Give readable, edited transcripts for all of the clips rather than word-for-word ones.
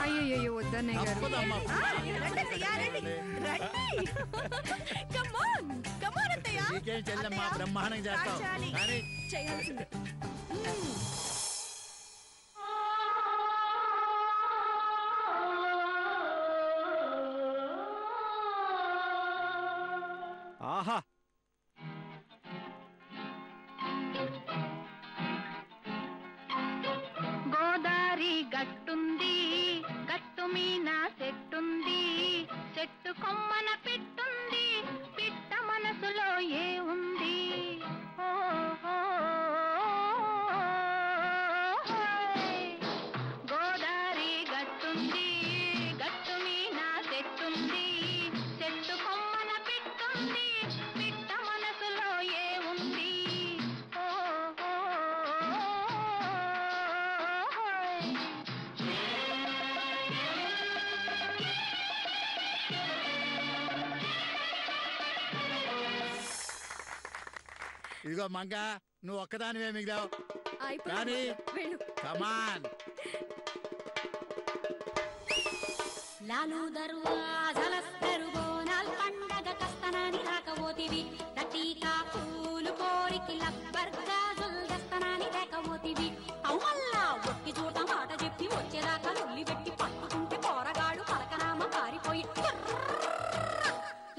అయ్యో వద్దన్నయ్య గారు. బ్రహ్మాండం చేస్తాం. ఆహా గోదారి గట్టుంది, గట్టు మీన చెట్టుంది, చెట్టు కొమ్మన పిట్టుంది, పిట్ట మనసులో ఏ ఉంది? గోదారి గట్టుంది, గట్టు మీన చెట్టుంది, చెట్టు కొమ్మన పిట్టుంది, పిట్ట మనసులో ఏ ఉంది? ఇదిగో మంగ, నువ్వు ఒక్కదానివే మిగిలావు. కానీ కమాన్. లాలు దర్వాజలస్తరు బోనాల్ పండగ కస్తనాని రాకపోతివి, తటీకా పూలు కోరికి లబ్బర్గాజుల్ దస్తనాని రాకపోతివి, అమ్మల్లా ఒట్టి చోట మాట చెప్పి వచ్చేదాకా లొల్లి పెట్టి పట్టుకుంటే పోరగాడు పలకనామ పారిపోయి.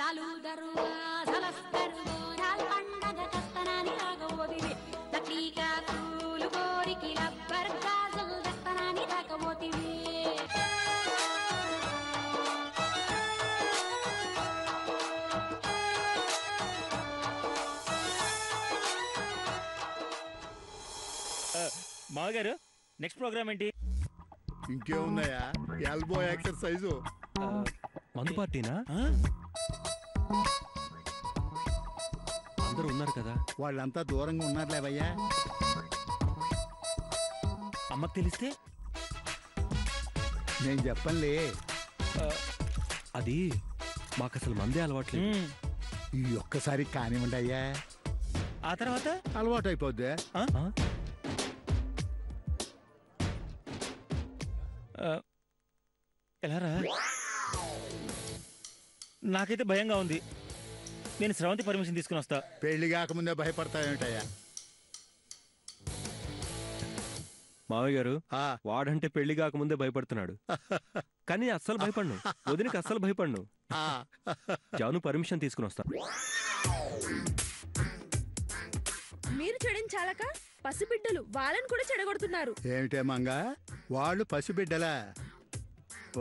లాలు దర్వాజలస్తరు బోనాల్ పండగ కస్తనాని రాకపోతివి, తటీకా పూలు కోరికి లబ్బర్గాజుల్ దస్తనాని రాకపోతివి. మామగారు నెక్స్ట్ ప్రోగ్రామ్ ఏంటి? ఇంకేముందయ్యా, ఎల్బో ఎక్సర్సైజు. మందు పార్టీనా? అందరూ ఉన్నారు కదా. వాళ్ళంతా దూరంగా ఉన్నారులేవయ్యా. అమ్మకు తెలిస్తే? నేను చెప్పనులే. అది మాకు అసలు మందే అలవాట్లేదు. ఈ ఒక్కసారి కానివ్వండి అయ్యా, ఆ తర్వాత అలవాటు అయిపోద్ది. ఎలారా? నాకైతే భయంగా ఉంది. నేను శ్రవంతి పర్మిషన్ తీసుకుని వస్తా. పెళ్లి కాకముందే భయపడతావేమిటయ్యా? మావయ్య గారు, వాడంటే పెళ్లి కాకముందే భయపడుతున్నాడు. కానీ అస్సలు భయపడ్ను, వదినకి అస్సలు భయపడ్ను. జాను పర్మిషన్ తీసుకుని వస్తా. మీరు చెడించాలక పసిబిడ్డలు వాళ్ళని కూడా చెడగొడుతున్నారు. ఏమిటే మంగ, వాళ్ళు పసిబిడ్డలా?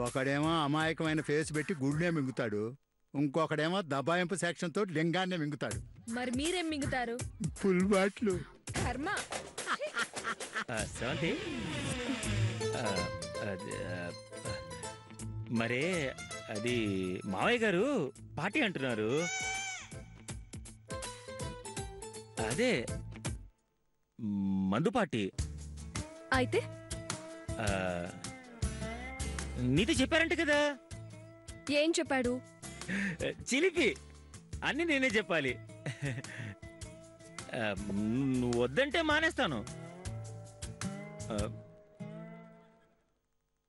ఒకడేమో అమాయకమైన ఫేస్ పెట్టి గుడ్నే మింగుతాడు, ఇంకొకడేమో దబాయింపు సెక్షన్ తోటి లింగాన్నే మింగుతాడు. మరి మీరేం మింగుతారు? ఫుల్ బాట్లు. కర్మ. శ్రవంతి, మరే అది మావయ్య గారు పార్టీ అంటున్నారు. అదే మందు పార్టీ. అయితే నీతో చెప్పారంట కదా. ఏం చెప్పాడు? చిలిపి అన్ని నేనే చెప్పాలి. నువ్వు వద్దంటే మానేస్తాను.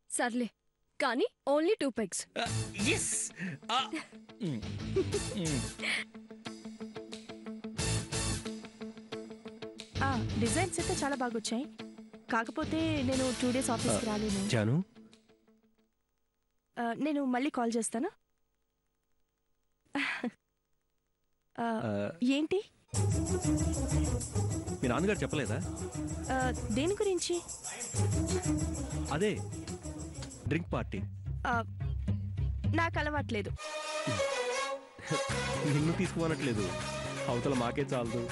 సర్లే, కానీ ఓన్లీ 2 pegs. డిజైన్స్ అయితే చాలా బాగా వచ్చాయి. కాకపోతే నేను 2 days ఆఫీస్కి రాలేను. జాను, నేను మళ్ళీ కాల్ చేస్తాను. ఏంటి? మీ నాన్నగారు చెప్పలేదా? దేని గురించి? అదే డ్రింక్ పార్టీ. నాకు అలవాట్లేదు. నిన్ను తీసుకోనట్లేదు, అవతల మాకే చాలదు.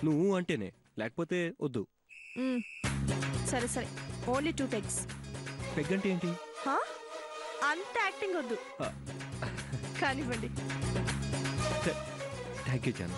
నువ్వు అంటేనే, లేకపోతే వద్దు. సరే సరే, ఓన్లీ 2 pegs. పెగ్ అంటే ఏంటి? అంత యాక్టింగ్ వద్దు, కానివ్వండి. Thank you Janu.